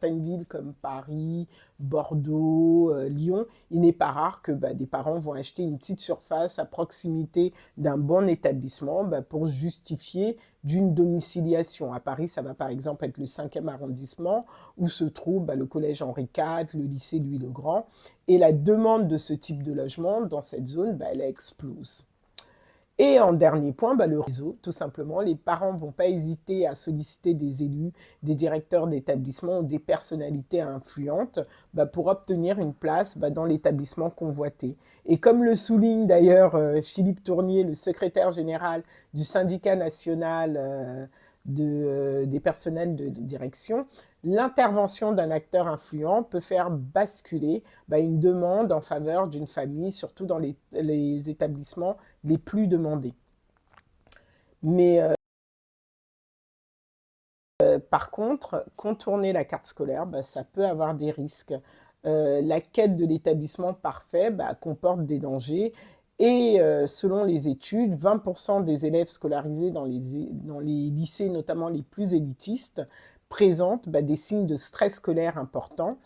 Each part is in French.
certaines villes comme Paris, Bordeaux, Lyon, il n'est pas rare que des parents vont acheter une petite surface à proximité d'un bon établissement pour justifier d'une domiciliation. À Paris, ça va par exemple être le 5e arrondissement où se trouve le collège Henri IV, le lycée Louis-le-Grand. Et la demande de ce type de logement dans cette zone, elle explose. Et en dernier point, le réseau, tout simplement. Les parents ne vont pas hésiter à solliciter des élus, des directeurs d'établissement ou des personnalités influentes pour obtenir une place dans l'établissement convoité. Et comme le souligne d'ailleurs Philippe Tournier, le secrétaire général du syndicat national des personnels de direction, l'intervention d'un acteur influent peut faire basculer une demande en faveur d'une famille, surtout dans les établissements les plus demandés. Mais par contre, contourner la carte scolaire, ça peut avoir des risques. La quête de l'établissement parfait comporte des dangers et selon les études, 20% des élèves scolarisés dans les lycées, notamment les plus élitistes, présentent des signes de stress scolaire importants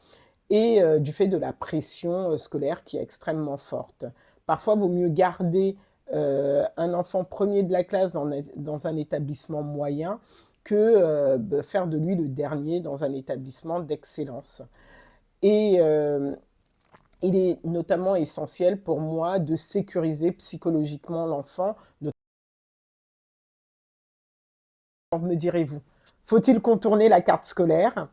et du fait de la pression scolaire qui est extrêmement forte. Parfois, il vaut mieux garder un enfant premier de la classe dans un établissement moyen que faire de lui le dernier dans un établissement d'excellence. Et il est notamment essentiel pour moi de sécuriser psychologiquement l'enfant. Me direz-vous, faut-il contourner la carte scolaire?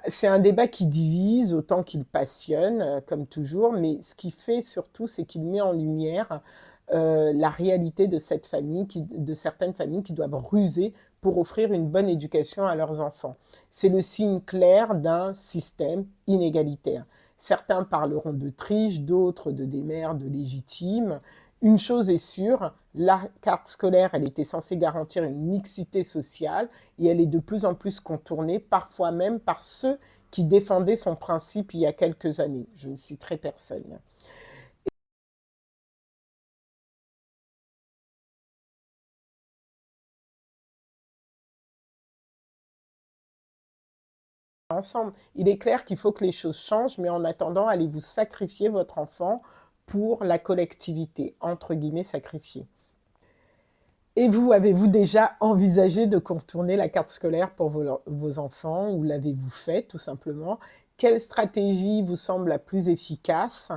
C'est un débat qui divise autant qu'il passionne, comme toujours, mais ce qui fait surtout, c'est qu'il met en lumière la réalité de de certaines familles qui doivent ruser pour offrir une bonne éducation à leurs enfants. C'est le signe clair d'un système inégalitaire. Certains parleront de triche, d'autres de démerde légitime. Une chose est sûre, la carte scolaire, elle était censée garantir une mixité sociale et elle est de plus en plus contournée, parfois même par ceux qui défendaient son principe il y a quelques années. Je ne citerai personne. Ensemble, il est clair qu'il faut que les choses changent, mais en attendant, allez-vous sacrifier votre enfant pour la collectivité, entre guillemets sacrifier. Et vous, avez-vous déjà envisagé de contourner la carte scolaire pour vos enfants ou l'avez-vous fait tout simplement? Quelle stratégie vous semble la plus efficace?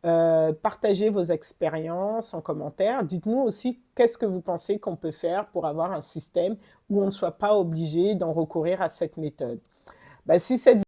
Partagez vos expériences en commentaire. Dites-nous aussi qu'est-ce que vous pensez qu'on peut faire pour avoir un système où on ne soit pas obligé d'en recourir à cette méthode. Si cette